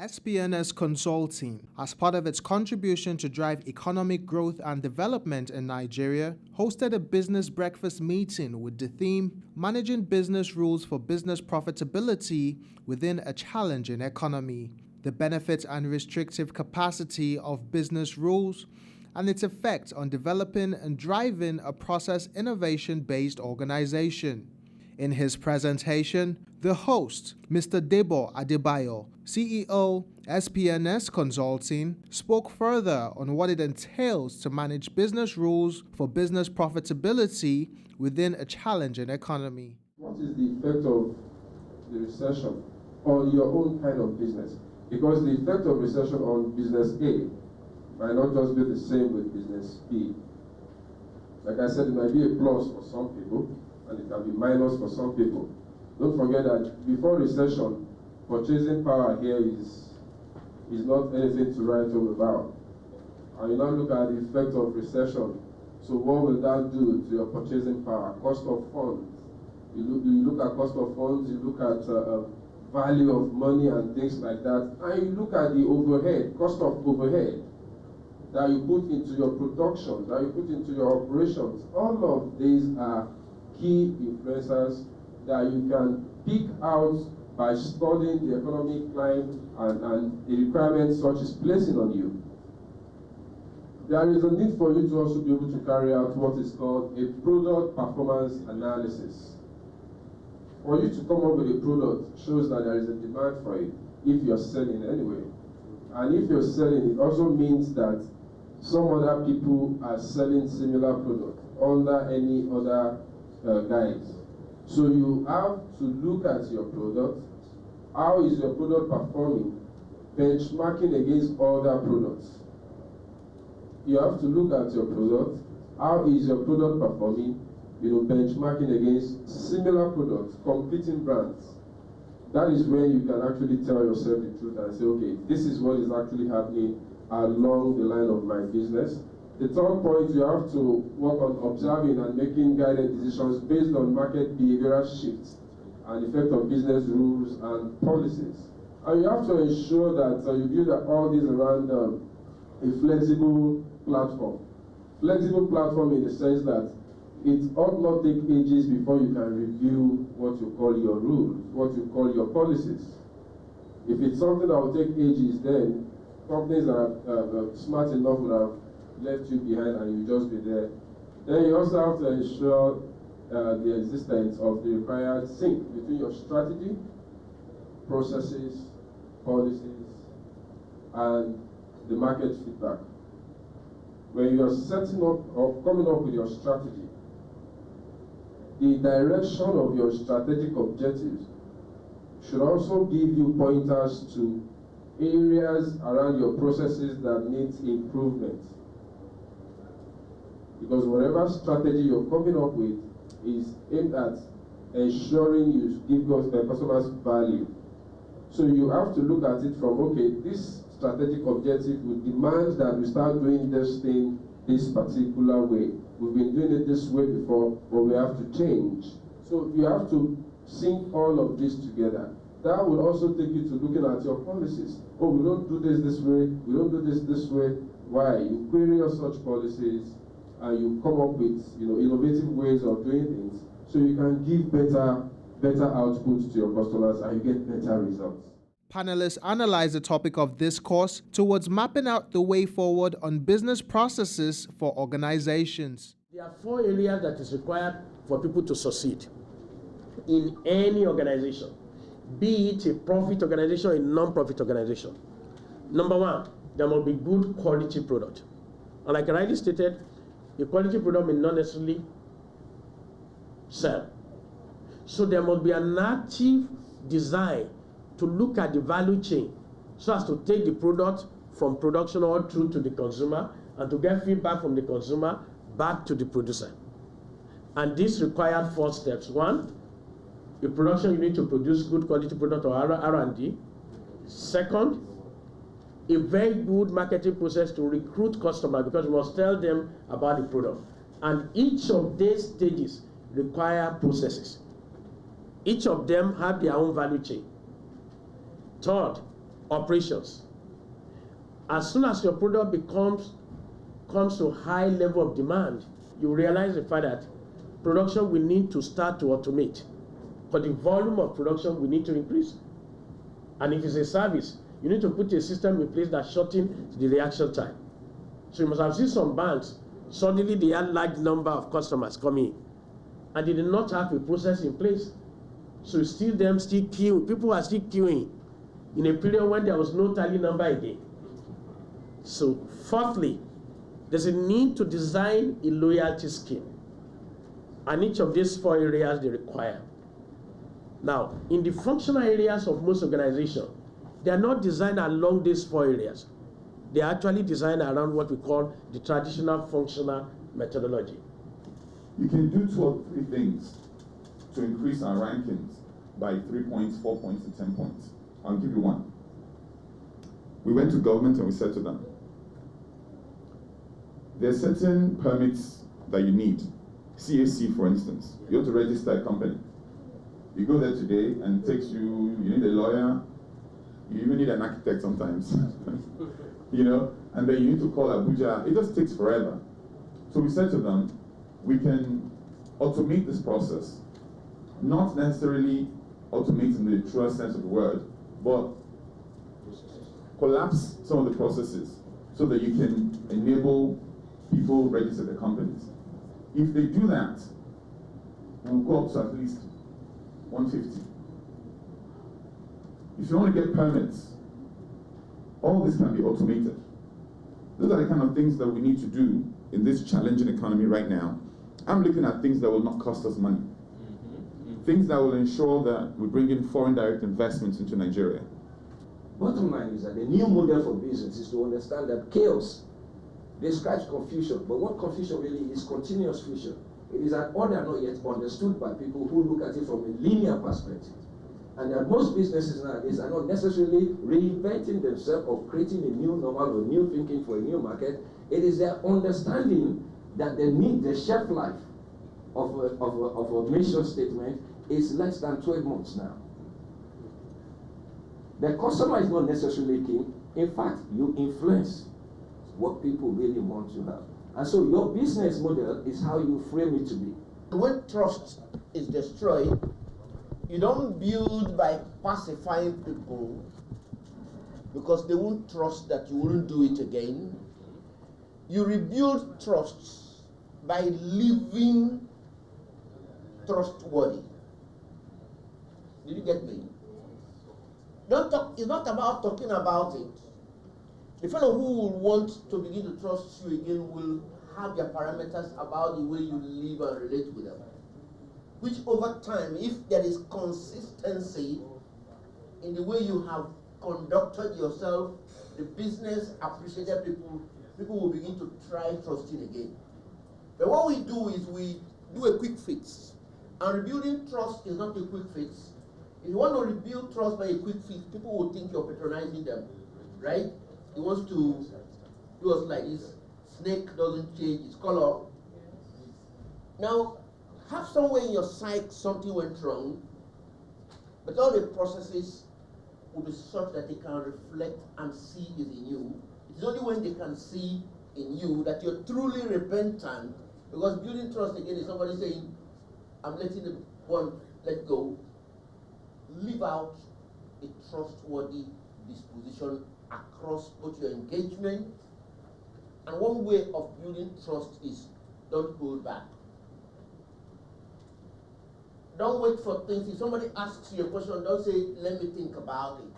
SPNS Consulting, as part of its contribution to drive economic growth and development in Nigeria, hosted a business breakfast meeting with the theme Managing Business Rules for Business Profitability Within a Challenging Economy, the benefits and restrictive capacity of business rules, and its effect on developing and driving a process innovation-based organization. In his presentation, the host, Mr. Debo Adebayo, CEO, SPNS Consulting, spoke further on what it entails to manage business rules for business profitability within a challenging economy. What is the effect of the recession on your own kind of business? Because the effect of recession on business A might not just be the same with business B. Like I said, it might be a plus for some people, and it can be minus for some people. Don't forget that before recession, purchasing power here is not anything to write home about. And you now look at the effect of recession. So what will that do to your purchasing power? Cost of funds. You look at cost of funds, you look at value of money and things like that, and you look at the overhead, cost of overhead that you put into your production, that you put into your operations. All of these are key influencers that you can pick out by studying the economic climate and the requirements such is placing on you. There is a need for you to also be able to carry out what is called a product performance analysis. For you to come up with a product shows that there is a demand for it if you're selling anyway. And if you're selling, it also means that some other people are selling similar products under any other guise. So you have to look at your product. How is your product performing? Benchmarking against other products. You have to look at your product. How is your product performing? Benchmarking against similar products, competing brands. That is when you can actually tell yourself the truth and say, okay, this is what is actually happening along the line of my business. The third point, you have to work on observing and making guided decisions based on market behavioral shifts and effect of business rules and policies. And you have to ensure that you build all these around a flexible platform. Flexible platform in the sense that it ought not take ages before you can review what you call your rules, what you call your policies. If it's something that will take ages, then companies that are smart enough would have left you behind and you just be there. Then you also have to ensure the existence of the required sync between your strategy, processes, policies, and the market feedback. When you are setting up or coming up with your strategy, the direction of your strategic objectives should also give you pointers to areas around your processes that need improvement. Because whatever strategy you're coming up with is aimed at ensuring you give customers value. So you have to look at it from, okay, this strategic objective will demand that we start doing this thing this particular way. We've been doing it this way before, but we have to change. So you have to sync all of this together. That will also take you to looking at your policies. Oh, we don't do this way, we don't do this way. Why? You query your such policies and you come up with innovative ways of doing things so you can give better outputs to your customers and you get better results. Panelists analyze the topic of this course towards mapping out the way forward on business processes for organizations. There are 4 areas that is required for people to succeed in any organization, be it a profit organization or a non-profit organization. Number 1, there must be good quality product. And like I rightly stated, a quality product may not necessarily sell. So there must be an active design to look at the value chain so as to take the product from production all through to the consumer and to get feedback from the consumer back to the producer. And this required 4 steps. 1, in production you need to produce good quality product or R&D. Second, a very good marketing process to recruit customers because you must tell them about the product. And each of these stages require processes. Each of them have their own value chain. Third, operations. As soon as your product comes to high level of demand, you realize the fact that production will need to start to automate. For the volume of production, we need to increase. And if it's a service, you need to put a system in place that shortens the reaction time. So you must have seen some banks, suddenly they had large number of customers coming in, and they did not have a process in place. So still queuing. People are still queuing in a period when there was no tally number again. So fourthly, there's a need to design a loyalty scheme. And each of these 4 areas they require. Now, in the functional areas of most organizations, they are not designed along these 4 areas. They are actually designed around what we call the traditional functional methodology. You can do 2 or 3 things to increase our rankings by 3 points, 4 points, and 10 points. I'll give you one. We went to government and we said to them, there are certain permits that you need. CAC, for instance. You have to register a company. You go there today and it takes you need a lawyer, you even need an architect sometimes. And then you need to call Abuja. It just takes forever. So we said to them, we can automate this process. Not necessarily automate in the truest sense of the word, but collapse some of the processes so that you can enable people register their companies. If they do that, we'll go up to at least 150. If you want to get permits, all this can be automated. Those are the kind of things that we need to do in this challenging economy right now. I'm looking at things that will not cost us money. Things that will ensure that we bring in foreign direct investments into Nigeria. Bottom line is that the new model for business is to understand that chaos describes confusion, but what confusion really is continuous fusion. It is an order not yet understood by people who look at it from a linear perspective. And that most businesses nowadays are not necessarily reinventing themselves or creating a new normal or new thinking for a new market. It is their understanding that the shelf life of a mission statement is less than 12 months now. The customer is not necessarily king. In fact, you influence what people really want to have. And so your business model is how you frame it to be. When trust is destroyed, you don't build by pacifying people because they won't trust that you wouldn't do it again. You rebuild trust by living trustworthy. Did you get me? Don't talk, it's not about talking about it. The fellow who will want to begin to trust you again will have their parameters about the way you live and relate with them. Which over time, if there is consistency in the way you have conducted yourself, the business appreciated people will begin to try trusting again. But what we do is we do a quick fix. And rebuilding trust is not a quick fix. If you want to rebuild trust by a quick fix, people will think you're patronizing them, right? He wants to do us like this. Snake doesn't change its color. Now, have somewhere in your psyche something went wrong, but all the processes will be such that they can reflect and see it in you. It's only when they can see in you that you're truly repentant, because building trust again is somebody saying, I'm letting the one let go. Live out a trustworthy disposition across both your engagement, and one way of building trust is don't hold back. Don't wait for things. If somebody asks you a question, don't say, let me think about it.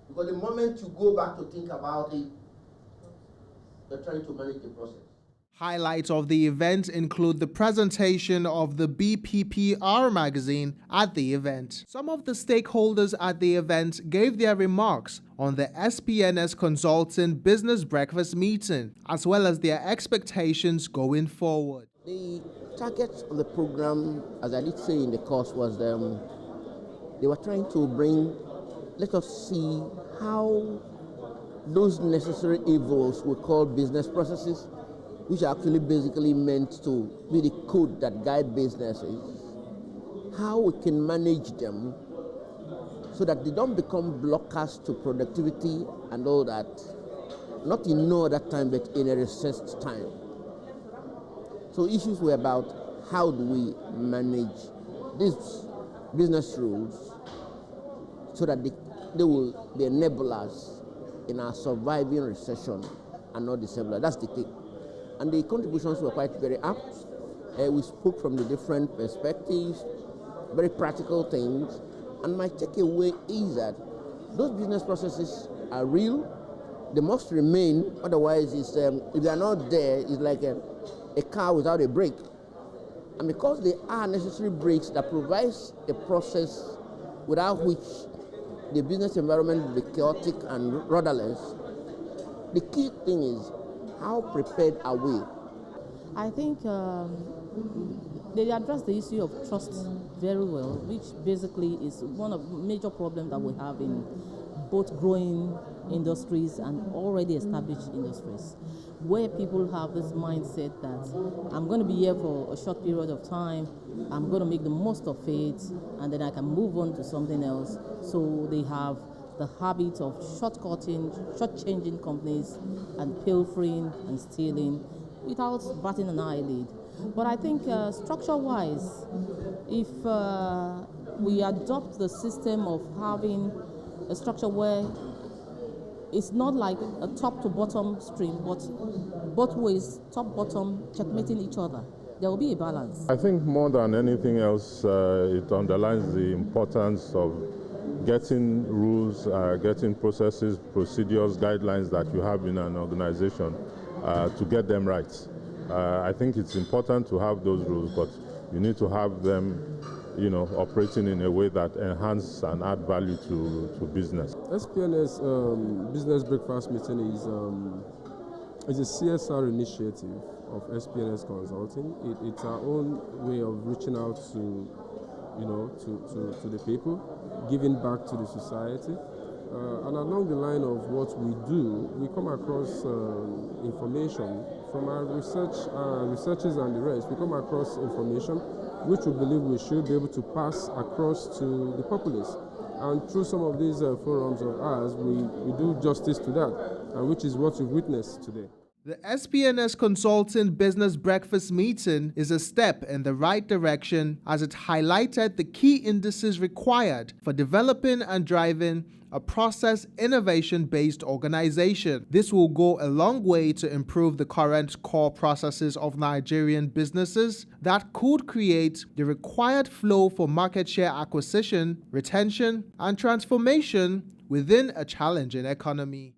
Because the moment you go back to think about it, you're trying to manage the process. Highlights of the event include the presentation of the BPPR Magazine at the event. Some of the stakeholders at the event gave their remarks on the SPNS Consulting Business Breakfast meeting, as well as their expectations going forward. The target of the program, as I did say in the course, was they were trying to let us see how those necessary evils we call business processes, which are actually basically meant to be the code that guide businesses, how we can manage them so that they don't become blockers to productivity and all that, not in no other time, but in a recessed time. So issues were about how do we manage these business rules so that they will be enablers in our surviving recession and not disabler. That's the thing. And the contributions were quite very apt. We spoke from the different perspectives, very practical things. And my takeaway is that those business processes are real. They must remain. Otherwise, if they are not there, it's like a car without a brake. And because they are necessary brakes that provides a process without which the business environment will be chaotic and rudderless, the key thing is how prepared are we? I think they address the issue of trust very well, which basically is one of the major problems that we have in both growing industries and already established industries, where people have this mindset that I'm going to be here for a short period of time, I'm going to make the most of it, and then I can move on to something else. So they have the habit of shortchanging companies and pilfering and stealing without batting an eyelid. But I think structure-wise, if we adopt the system of having a structure where it's not like a top-to-bottom stream, but both ways, top-bottom, checkmating each other, there will be a balance. I think more than anything else, it underlines the importance of getting rules, getting processes, procedures, guidelines that you have in an organization to get them right. I think it's important to have those rules, but you need to have them, operating in a way that enhance and add value to business. SPNS Business Breakfast Meeting is a CSR initiative of SPNS Consulting. It's our own way of reaching out to the people, giving back to the society. And along the line of what we do, we come across information from our researchers and the rest. We come across information which we believe we should be able to pass across to the populace. And through some of these forums of ours, we do justice to that, which is what we've witnessed today. The SPNS Consulting Business Breakfast Meeting is a step in the right direction as it highlighted the key indices required for developing and driving a process innovation-based organization. This will go a long way to improve the current core processes of Nigerian businesses that could create the required flow for market share acquisition, retention, and transformation within a challenging economy.